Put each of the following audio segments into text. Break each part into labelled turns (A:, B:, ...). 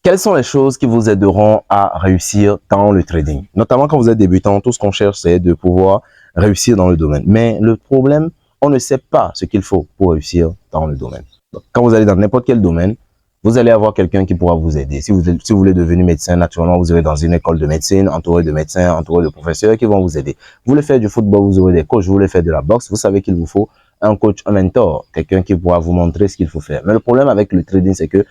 A: Quelles sont les choses qui vous aideront à réussir dans le trading? Notamment quand vous êtes débutant, tout ce qu'on cherche, c'est de pouvoir réussir dans le domaine. Mais le problème, on ne sait pas ce qu'il faut pour réussir dans le domaine. Donc, quand vous allez dans n'importe quel domaine, vous allez avoir quelqu'un qui pourra vous aider. Si vous voulez devenir médecin, naturellement, vous irez dans une école de médecine, entouré de médecins, entouré de professeurs qui vont vous aider. Vous voulez faire du football, vous aurez des coachs. Vous voulez faire de la boxe, vous savez qu'il vous faut un coach, un mentor, quelqu'un qui pourra vous montrer ce qu'il faut faire. Mais le problème avec le trading, c'est que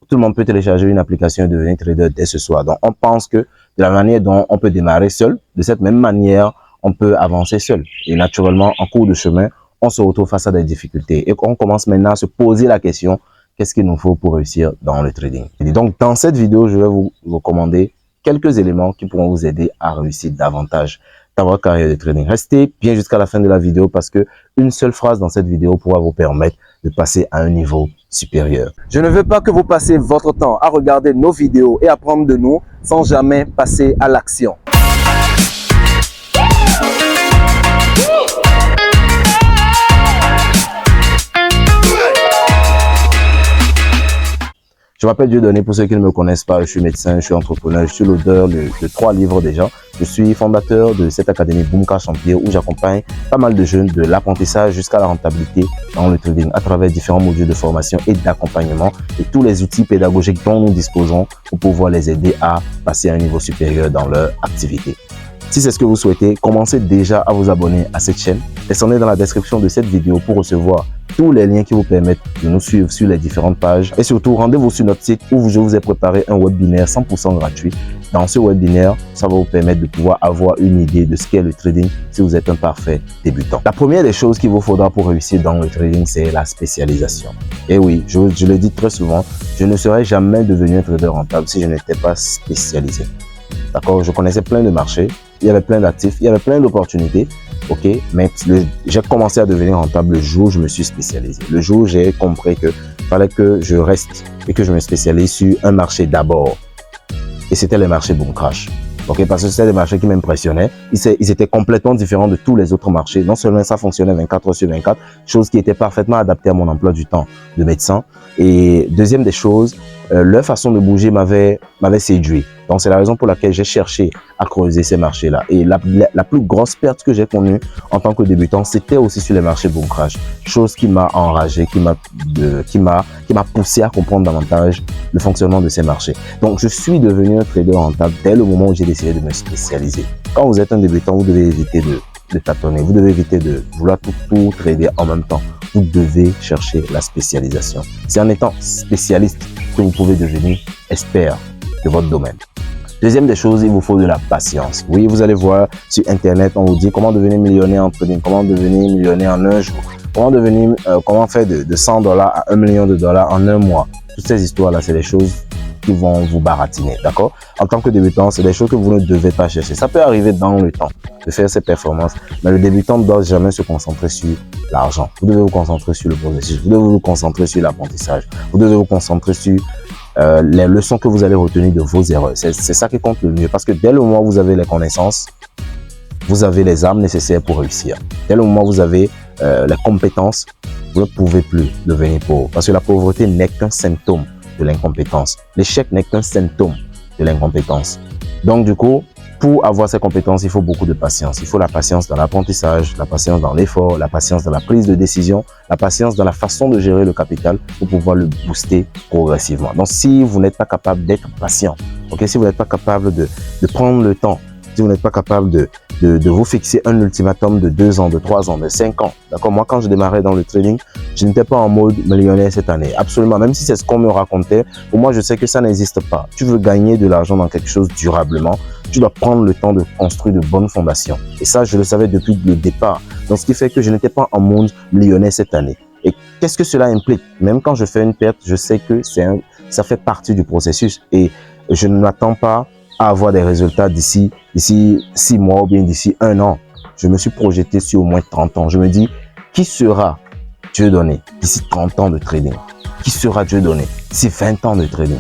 A: tout le monde peut télécharger une application et devenir trader dès ce soir. Donc, on pense que de la manière dont on peut démarrer seul, de cette même manière, on peut avancer seul. Et naturellement, en cours de chemin, on se retrouve face à des difficultés. Et on commence maintenant à se poser la question, qu'est-ce qu'il nous faut pour réussir dans le trading? Et donc, dans cette vidéo, je vais vous recommander quelques éléments qui pourront vous aider à réussir davantage dans votre carrière de trading. Restez bien jusqu'à la fin de la vidéo parce que une seule phrase dans cette vidéo pourra vous permettre de passer à un niveau supérieur. Je ne veux pas que vous passiez votre temps à regarder nos vidéos et apprendre de nous sans jamais passer à l'action. Je m'appelle Dieudonné, pour ceux qui ne me connaissent pas, je suis médecin, je suis entrepreneur, je suis l'auteur de 3 livres déjà. Je suis fondateur de cette académie Boom Cash Empire où j'accompagne pas mal de jeunes de l'apprentissage jusqu'à la rentabilité dans le trading à travers différents modules de formation et d'accompagnement et tous les outils pédagogiques dont nous disposons pour pouvoir les aider à passer à un niveau supérieur dans leur activité. Si c'est ce que vous souhaitez, commencez déjà à vous abonner à cette chaîne. Descendez dans la description de cette vidéo pour recevoir tous les liens qui vous permettent de nous suivre sur les différentes pages. Et surtout, rendez-vous sur notre site où je vous ai préparé un webinaire 100% gratuit. Dans ce webinaire, ça va vous permettre de pouvoir avoir une idée de ce qu'est le trading si vous êtes un parfait débutant. La première des choses qu'il vous faudra pour réussir dans le trading, c'est la spécialisation. Et oui, je le dis très souvent, je ne serais jamais devenu un trader rentable si je n'étais pas spécialisé. D'accord, je connaissais plein de marchés, il y avait plein d'actifs, il y avait plein d'opportunités. Ok, mais j'ai commencé à devenir rentable le jour où je me suis spécialisé. Le jour où j'ai compris que fallait que je reste et que je me spécialise sur un marché d'abord. Et c'était les marchés Boom Crash. Ok, parce que c'était des marchés qui m'impressionnaient. Ils étaient complètement différents de tous les autres marchés. Non seulement ça fonctionnait 24 heures sur 24, chose qui était parfaitement adaptée à mon emploi du temps de médecin. Et deuxième des choses, leur façon de bouger m'avait séduit. Donc, c'est la raison pour laquelle j'ai cherché à creuser ces marchés-là. Et la plus grosse perte que j'ai connue en tant que débutant, c'était aussi sur les marchés Boom Crash. Chose qui m'a enragé, qui m'a poussé à comprendre davantage le fonctionnement de ces marchés. Donc, je suis devenu un trader rentable dès le moment où j'ai décidé de me spécialiser. Quand vous êtes un débutant, vous devez éviter de tâtonner. Vous devez éviter de vouloir tout trader en même temps. Vous devez chercher la spécialisation. C'est en étant spécialiste que vous pouvez devenir expert de votre domaine. Deuxième des choses, il vous faut de la patience. Oui, vous allez voir sur Internet, on vous dit comment devenir millionnaire en trading, comment devenir millionnaire en un jour, comment faire de 100 $ à 1 million de dollars en un mois. Toutes ces histoires-là, c'est des choses qui vont vous baratiner, d'accord? En tant que débutant, c'est des choses que vous ne devez pas chercher. Ça peut arriver dans le temps de faire ces performances, mais le débutant ne doit jamais se concentrer sur l'argent. Vous devez vous concentrer sur le processus, vous devez vous concentrer sur l'apprentissage, vous devez vous concentrer sur les leçons que vous allez retenir de vos erreurs. C'est ça qui compte le mieux, parce que dès le moment où vous avez les connaissances, vous avez les armes nécessaires pour réussir. Dès le moment où vous avez les compétences, vous ne pouvez plus devenir pauvre, parce que la pauvreté n'est qu'un symptôme de l'incompétence. L'échec n'est qu'un symptôme de l'incompétence. Donc du coup, pour avoir ces compétences, il faut beaucoup de patience. Il faut la patience dans l'apprentissage, la patience dans l'effort, la patience dans la prise de décision, la patience dans la façon de gérer le capital pour pouvoir le booster progressivement. Donc si vous n'êtes pas capable d'être patient, ok, si vous n'êtes pas capable de prendre le temps, si vous n'êtes pas capable de vous fixer un ultimatum de 2 ans, de 3 ans, de 5 ans. D'accord? Moi, quand je démarrais dans le trading, je n'étais pas en mode millionnaire cette année. Absolument. Même si c'est ce qu'on me racontait, pour moi, je sais que ça n'existe pas. Tu veux gagner de l'argent dans quelque chose durablement, tu dois prendre le temps de construire de bonnes fondations. Et ça, je le savais depuis le départ. Donc, ce qui fait que je n'étais pas en mode millionnaire cette année. Et qu'est-ce que cela implique? Même quand je fais une perte, je sais que ça fait partie du processus. Et je ne m'attends pas à avoir des résultats d'ici 6 mois ou bien d'ici 1 an. Je me suis projeté sur au moins 30 ans. Je me dis, qui sera Dieudonné d'ici 30 ans de trading? Qui sera Dieudonné d'ici 20 ans de trading?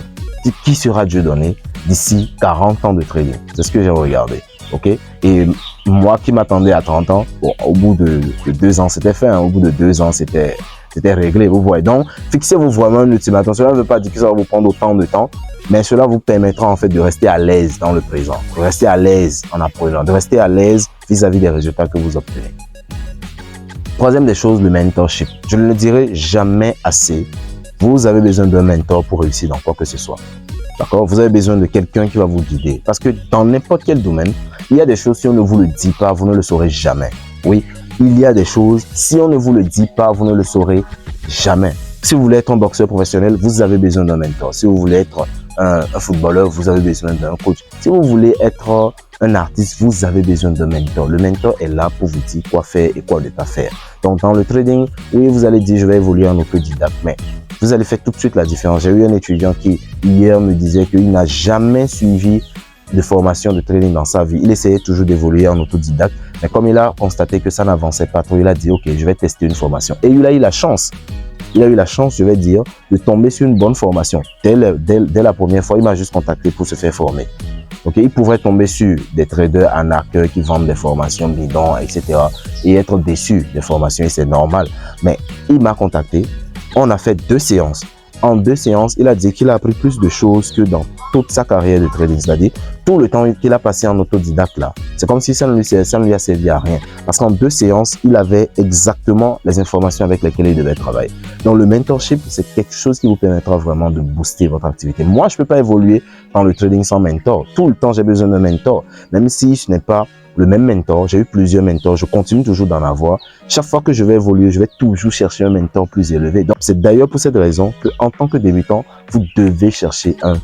A: Qui sera Dieudonné d'ici 40 ans de trading? C'est ce que j'ai regardé. Ok? Et moi qui m'attendais à 30 ans, bon, au bout de 2 ans, c'était fait. Hein. Au bout de 2 ans, c'était réglé. Vous voyez. Donc, fixez-vous vraiment un ultimatum. Cela ne veut pas dire que ça va vous prendre autant de temps. Mais cela vous permettra en fait de rester à l'aise dans le présent, de rester à l'aise en apprenant, de rester à l'aise vis-à-vis des résultats que vous obtenez. Troisième des choses, le mentorship. Je ne le dirai jamais assez. Vous avez besoin d'un mentor pour réussir dans quoi que ce soit. D'accord? Vous avez besoin de quelqu'un qui va vous guider. Parce que dans n'importe quel domaine, il y a des choses, si on ne vous le dit pas, vous ne le saurez jamais. Oui, il y a des choses, si on ne vous le dit pas, vous ne le saurez jamais. Si vous voulez être un boxeur professionnel, vous avez besoin d'un mentor. Si vous voulez être un footballeur, vous avez besoin d'un coach. Si vous voulez être un artiste, vous avez besoin d'un mentor. Le mentor est là pour vous dire quoi faire et quoi ne pas faire. Donc, dans le trading, oui, vous allez dire, je vais évoluer en autodidacte, mais vous allez faire tout de suite la différence. J'ai eu un étudiant qui, hier, me disait qu'il n'a jamais suivi de formation de trading dans sa vie. Il essayait toujours d'évoluer en autodidacte, mais comme il a constaté que ça n'avançait pas trop, il a dit, OK, je vais tester une formation. Et il a eu la chance. Il a eu la chance, je vais dire, de tomber sur une bonne formation. Dès la première fois, il m'a juste contacté pour se faire former. Okay, il pourrait tomber sur des traders arnaqueurs qui vendent des formations bidons, etc. et être déçu des formations, et c'est normal. Mais il m'a contacté, on a fait 2 séances. En 2 séances, il a dit qu'il a appris plus de choses que dans toute sa carrière de trading. C'est-à-dire, tout le temps qu'il a passé en autodidacte là, c'est comme si ça ne lui a servi à rien. Parce qu'en 2 séances, il avait exactement les informations avec lesquelles il devait travailler. Donc, le mentorship, c'est quelque chose qui vous permettra vraiment de booster votre activité. Moi, je ne peux pas évoluer dans le trading sans mentor. Tout le temps, j'ai besoin d'un mentor. Même si je n'ai pas le même mentor, j'ai eu plusieurs mentors, je continue toujours d'en avoir. Chaque fois que je vais évoluer, je vais toujours chercher un mentor plus élevé. Donc, c'est d'ailleurs pour cette raison qu'en tant que débutant, vous devez chercher un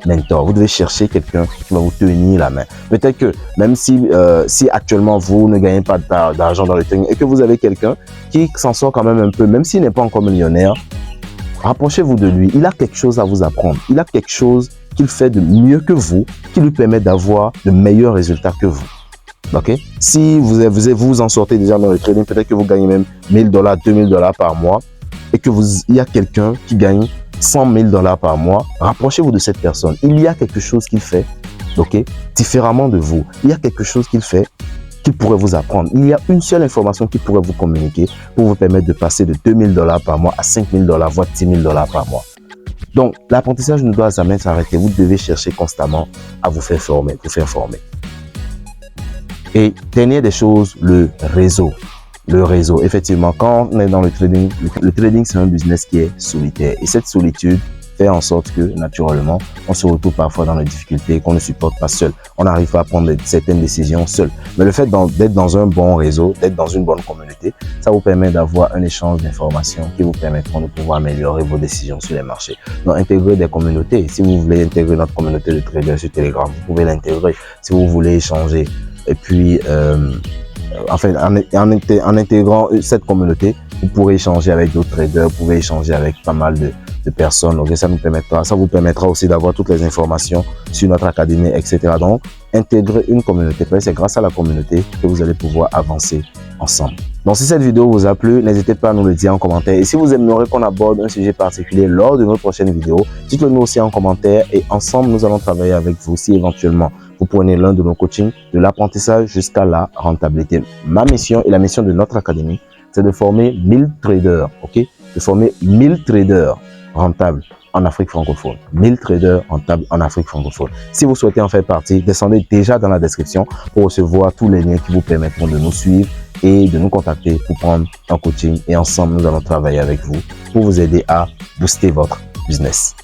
A: mentor. Vous devez chercher quelqu'un qui va vous tenir la main. Peut-être que même si actuellement vous ne gagnez pas d'argent dans le trading et que vous avez quelqu'un qui s'en sort quand même un peu, même s'il n'est pas encore millionnaire, rapprochez-vous de lui. Il a quelque chose à vous apprendre. Il a quelque chose qu'il fait de mieux que vous, qui lui permet d'avoir de meilleurs résultats que vous. Ok, si vous vous en sortez déjà dans le trading, peut-être que vous gagnez même $1000, $2000 par mois et que il y a quelqu'un qui gagne $100 000 par mois, rapprochez-vous de cette personne. Il y a quelque chose qu'il fait, ok, différemment de vous. Il y a quelque chose qu'il fait qu'il pourrait vous apprendre. Il y a une seule information qu'il pourrait vous communiquer pour vous permettre de passer de $2000 par mois à $5000, voire $10 000 par mois. Donc, l'apprentissage ne doit jamais s'arrêter. Vous devez chercher constamment à vous faire former, Et dernière des choses, le réseau. Le réseau, effectivement, quand on est dans le trading c'est un business qui est solitaire. Et cette solitude fait en sorte que, naturellement, on se retrouve parfois dans des difficultés qu'on ne supporte pas seul. On n'arrive pas à prendre certaines décisions seul. Mais le fait d'être dans un bon réseau, d'être dans une bonne communauté, ça vous permet d'avoir un échange d'informations qui vous permettront de pouvoir améliorer vos décisions sur les marchés. Donc, intégrer des communautés. Si vous voulez intégrer notre communauté de traders sur Telegram, vous pouvez l'intégrer. Si vous voulez échanger, et puis, en intégrant cette communauté, vous pourrez échanger avec d'autres traders, vous pouvez échanger avec pas mal de personnes. Donc, ça vous permettra aussi d'avoir toutes les informations sur notre académie, etc. Donc, intégrer une communauté. C'est grâce à la communauté que vous allez pouvoir avancer ensemble. Donc, si cette vidéo vous a plu, n'hésitez pas à nous le dire en commentaire. Et si vous aimeriez qu'on aborde un sujet particulier lors de notre prochaine vidéo, dites-le nous aussi en commentaire et ensemble, nous allons travailler avec vous si éventuellement vous prenez l'un de nos coachings, de l'apprentissage jusqu'à la rentabilité. Ma mission et la mission de notre académie, c'est de former 1000 traders, ok? De former 1000 traders rentables en Afrique francophone. 1000 traders rentables en Afrique francophone. Si vous souhaitez en faire partie, descendez déjà dans la description pour recevoir tous les liens qui vous permettront de nous suivre et de nous contacter pour prendre un coaching. Et ensemble, nous allons travailler avec vous pour vous aider à booster votre business.